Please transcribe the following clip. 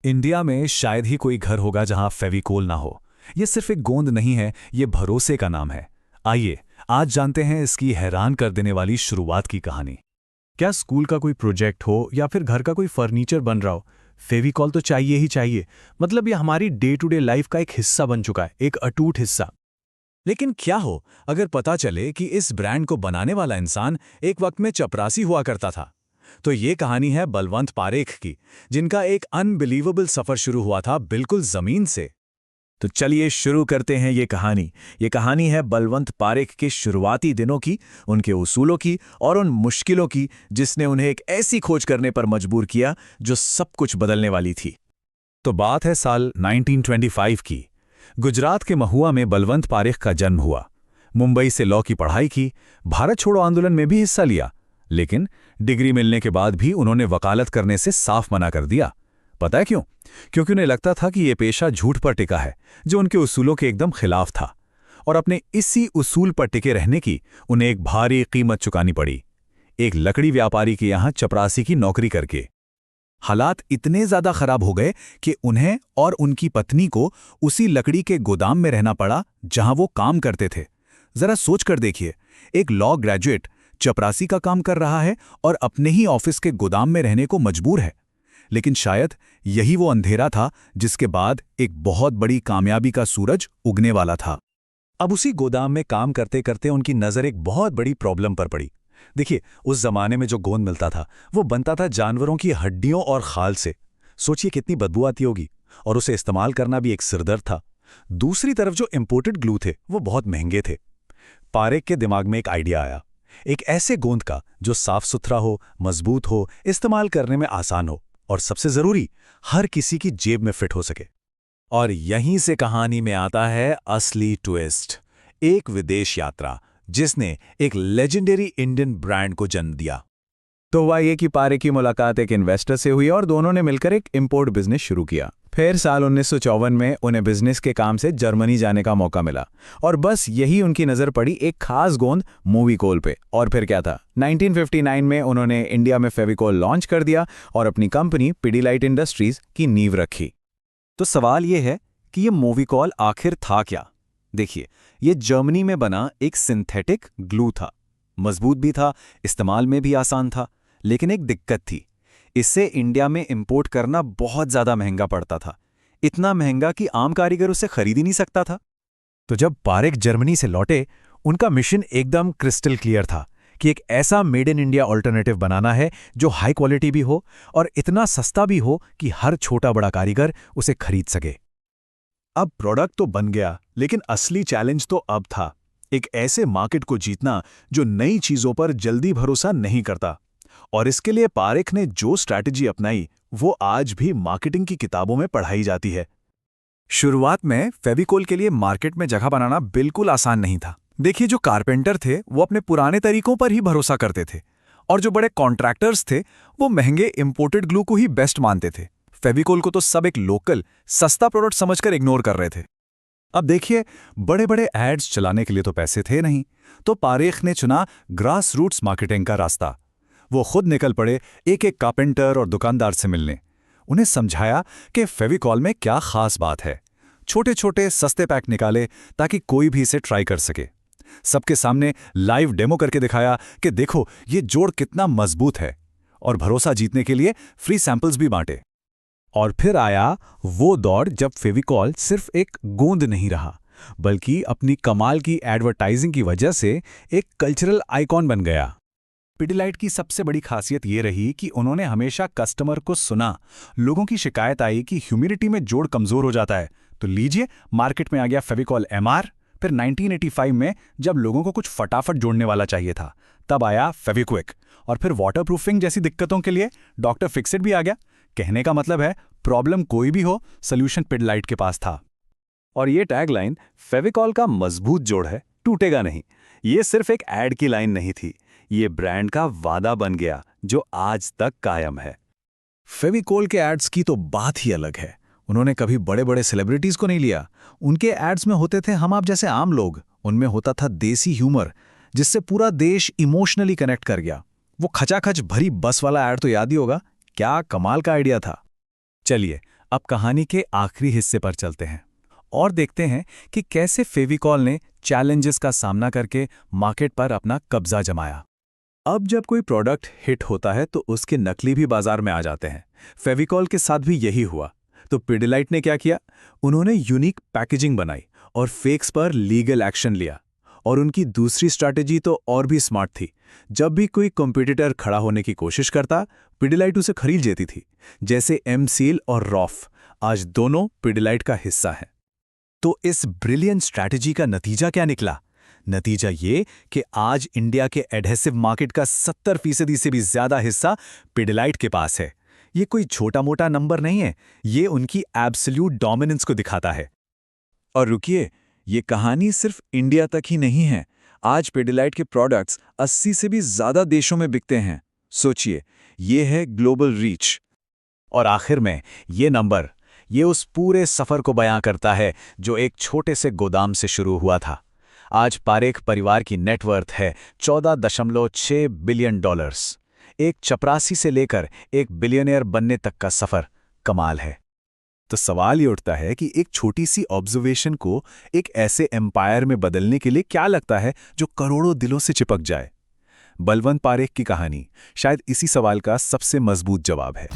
India में शायद ही कोई घर होगा जहां फेविकोल ना हो। ये सिर्फ एक गोंद नहीं है, ये भरोसे का नाम है। आइए आज जानते हैं इसकी हैरान कर देने वाली शुरुआत की कहानी। क्या स्कूल का कोई प्रोजेक्ट हो या फिर घर का कोई फर्नीचर बन रहा हो, फेविकॉल तो चाहिए ही चाहिए। मतलब ये हमारी डे टू डे लाइफ का एक हिस्सा बन चुका है, एक अटूट हिस्सा। लेकिन क्या हो अगर पता चले कि इस ब्रांड को बनाने वाला इंसान एक वक्त में चपरासी हुआ करता था। तो ये कहानी है बलवंत पारेख की, जिनका एक अनबिलीवेबल सफर शुरू हुआ था बिल्कुल जमीन से। तो चलिए शुरू करते हैं ये कहानी। ये कहानी है बलवंत पारेख के शुरुआती दिनों की, उनके उसूलों की और उन मुश्किलों की जिसने उन्हें एक ऐसी खोज करने पर मजबूर किया जो सब कुछ बदलने वाली थी। तो बात है साल 1925 की। गुजरात के महुआ में बलवंत पारेख का जन्म हुआ। मुंबई से लॉ की पढ़ाई की, भारत छोड़ो आंदोलन में भी हिस्सा लिया, लेकिन डिग्री मिलने के बाद भी उन्होंने वकालत करने से साफ मना कर दिया। पता है क्यों? क्योंकि उन्हें लगता था कि यह पेशा झूठ पर टिका है, जो उनके उसूलों के एकदम खिलाफ था। और अपने इसी उसूल पर टिके रहने की उन्हें एक भारी कीमत चुकानी पड़ी, एक लकड़ी व्यापारी के यहां चपरासी की नौकरी करके। हालात इतने ज्यादा खराब हो गए कि उन्हें और उनकी पत्नी को उसी लकड़ी के गोदाम में रहना पड़ा जहां वो काम करते थे। जरा सोच कर देखिए, एक लॉ ग्रेजुएट चपरासी का काम कर रहा है और अपने ही ऑफिस के गोदाम में रहने को मजबूर है। लेकिन शायद यही वो अंधेरा था जिसके बाद एक बहुत बड़ी कामयाबी का सूरज उगने वाला था। अब उसी गोदाम में काम करते करते उनकी नज़र एक बहुत बड़ी प्रॉब्लम पर पड़ी। देखिए, उस जमाने में जो गोंद मिलता था वो बनता था जानवरों की हड्डियों और खाल से। सोचिए कितनी बदबू आती होगी, और उसे इस्तेमाल करना भी एक सिरदर्द था। दूसरी तरफ जो इंपोर्टेड ग्लू थे वो बहुत महंगे थे। पारेख के दिमाग में एक आइडिया आया, एक ऐसे गोंद का जो साफ सुथरा हो, मजबूत हो, इस्तेमाल करने में आसान हो और सबसे जरूरी हर किसी की जेब में फिट हो सके। और यहीं से कहानी में आता है असली ट्विस्ट, एक विदेश यात्रा जिसने एक लेजेंडरी इंडियन ब्रांड को जन्म दिया। तो हुआ ये कि पारेख की मुलाकात एक इन्वेस्टर से हुई और दोनों ने मिलकर एक इंपोर्ट बिजनेस शुरू किया। फिर साल 1954 में उन्हें बिजनेस के काम से जर्मनी जाने का मौका मिला, और बस यही उनकी नज़र पड़ी एक खास गोंद मूवीकोल पे। और फिर क्या था, 1959 में उन्होंने इंडिया में फेविकोल लॉन्च कर दिया और अपनी कंपनी पिडीलाइट इंडस्ट्रीज की नींव रखी। तो सवाल ये है कि ये मूवीकोल आखिर था क्या? देखिए, ये जर्मनी में बना एक सिंथेटिक ग्लू था। मजबूत भी था, इस्तेमाल में भी आसान था, लेकिन एक दिक्कत थी, इससे इंडिया में इंपोर्ट करना बहुत ज़्यादा महंगा पड़ता था। इतना महंगा कि आम कारीगर उसे खरीद ही नहीं सकता था। तो जब पारेख जर्मनी से लौटे, उनका मिशन एकदम क्रिस्टल क्लियर था कि एक ऐसा मेड इन इंडिया ऑल्टरनेटिव बनाना है जो हाई क्वालिटी भी हो और इतना सस्ता भी हो कि हर छोटा बड़ा कारीगर उसे खरीद सके। अब प्रोडक्ट तो बन गया, लेकिन असली चैलेंज तो अब था, एक ऐसे मार्केट को जीतना जो नई चीजों पर जल्दी भरोसा नहीं करता। और इसके लिए पारेख ने जो स्ट्रैटेजी अपनाई वो आज भी मार्केटिंग की किताबों में पढ़ाई जाती है। शुरुआत में फेविकोल के लिए मार्केट में जगह बनाना बिल्कुल आसान नहीं था। देखिए, जो कारपेंटर थे वो अपने पुराने तरीकों पर ही भरोसा करते थे, और जो बड़े कॉन्ट्रैक्टर्स थे वो महंगे इंपोर्टेड ग्लू को ही बेस्ट मानते थे। फेविकोल को तो सब एक लोकल सस्ता प्रोडक्ट समझकर इग्नोर कर रहे थे। अब देखिए, बड़े बड़े एड्स चलाने के लिए तो पैसे थे नहीं, तो पारेख ने चुना ग्रास रूट्स मार्केटिंग का रास्ता। वो खुद निकल पड़े एक एक कारपेंटर और दुकानदार से मिलने। उन्हें समझाया कि फेविकॉल में क्या खास बात है। छोटे छोटे सस्ते पैक निकाले ताकि कोई भी इसे ट्राई कर सके। सबके सामने लाइव डेमो करके दिखाया कि देखो ये जोड़ कितना मजबूत है, और भरोसा जीतने के लिए फ्री सैंपल्स भी बांटे। और फिर आया वो दौर जब फेविकॉल सिर्फ एक गोंद नहीं रहा, बल्कि अपनी कमाल की एडवर्टाइजिंग की वजह से एक कल्चरल आइकॉन बन गया। पिडीलाइट की सबसे बड़ी खासियत ये रही कि उन्होंने हमेशा कस्टमर को सुना। लोगों की शिकायत आई कि ह्यूमिडिटी में जोड़ कमजोर हो जाता है, तो लीजिए मार्केट में आ गया फेविकॉल एमआर। फिर 1985 में जब लोगों को कुछ फटाफट जोड़ने वाला चाहिए था, तब आया फेविक्विक। और फिर वाटरप्रूफिंग जैसी दिक्कतों के लिए डॉक्टर फिक्सिट भी आ गया। कहने का मतलब है, प्रॉब्लम कोई भी हो, सोल्यूशन पिडीलाइट के पास था। और ये टैगलाइन फेविकॉल का मजबूत जोड़ है, टूटेगा नहीं, ये सिर्फ एक एड की लाइन नहीं थी, ये ब्रांड का वादा बन गया जो आज तक कायम है। फेविकोल के एड्स की तो बात ही अलग है। उन्होंने कभी बड़े बड़े सेलिब्रिटीज को नहीं लिया। उनके एड्स में होते थे हम आप जैसे आम लोग। उनमें होता था देसी ह्यूमर, जिससे पूरा देश इमोशनली कनेक्ट कर गया। वो खचाखच भरी बस वाला एड तो याद ही होगा, क्या कमाल का आइडिया था। चलिए अब कहानी के आखिरी हिस्से पर चलते हैं और देखते हैं कि कैसे फेविकॉल ने चैलेंजेस का सामना करके मार्केट पर अपना कब्जा जमाया। अब जब कोई प्रोडक्ट हिट होता है तो उसके नकली भी बाजार में आ जाते हैं। फेविकॉल के साथ भी यही हुआ। तो पिडिलाइट ने क्या किया? उन्होंने यूनिक पैकेजिंग बनाई और फेक्स पर लीगल एक्शन लिया। और उनकी दूसरी स्ट्रैटेजी तो और भी स्मार्ट थी। जब भी कोई कॉम्पिटिटर खड़ा होने की कोशिश करता, पिडिलाइट उसे खरीद लेती थी। जैसे एम-सील और रॉफ आज दोनों पिडिलाइट का हिस्सा हैं। तो इस ब्रिलियंट स्ट्रैटेजी का नतीजा क्या निकला? नतीजा ये कि आज इंडिया के एडहेसिव मार्केट का 70% से भी ज्यादा हिस्सा पिडिलाइट के पास है। ये कोई छोटा मोटा नंबर नहीं है, ये उनकी एब्सोल्यूट डोमिनेंस को दिखाता है। और रुकिए, ये कहानी सिर्फ इंडिया तक ही नहीं है। आज पिडिलाइट के प्रोडक्ट्स 80 से भी ज्यादा देशों में बिकते हैं। सोचिए, ये है ग्लोबल रीच। और आखिर में ये नंबर, ये उस पूरे सफर को बयां करता है जो एक छोटे से गोदाम से शुरू हुआ था। आज पारेख परिवार की नेटवर्थ है $14.6 बिलियन। एक चपरासी से लेकर एक बिलियनियर बनने तक का सफर कमाल है। तो सवाल ये उठता है कि एक छोटी सी ऑब्जर्वेशन को एक ऐसे एम्पायर में बदलने के लिए क्या लगता है जो करोड़ों दिलों से चिपक जाए? बलवंत पारेख की कहानी शायद इसी सवाल का सबसे मजबूत जवाब है।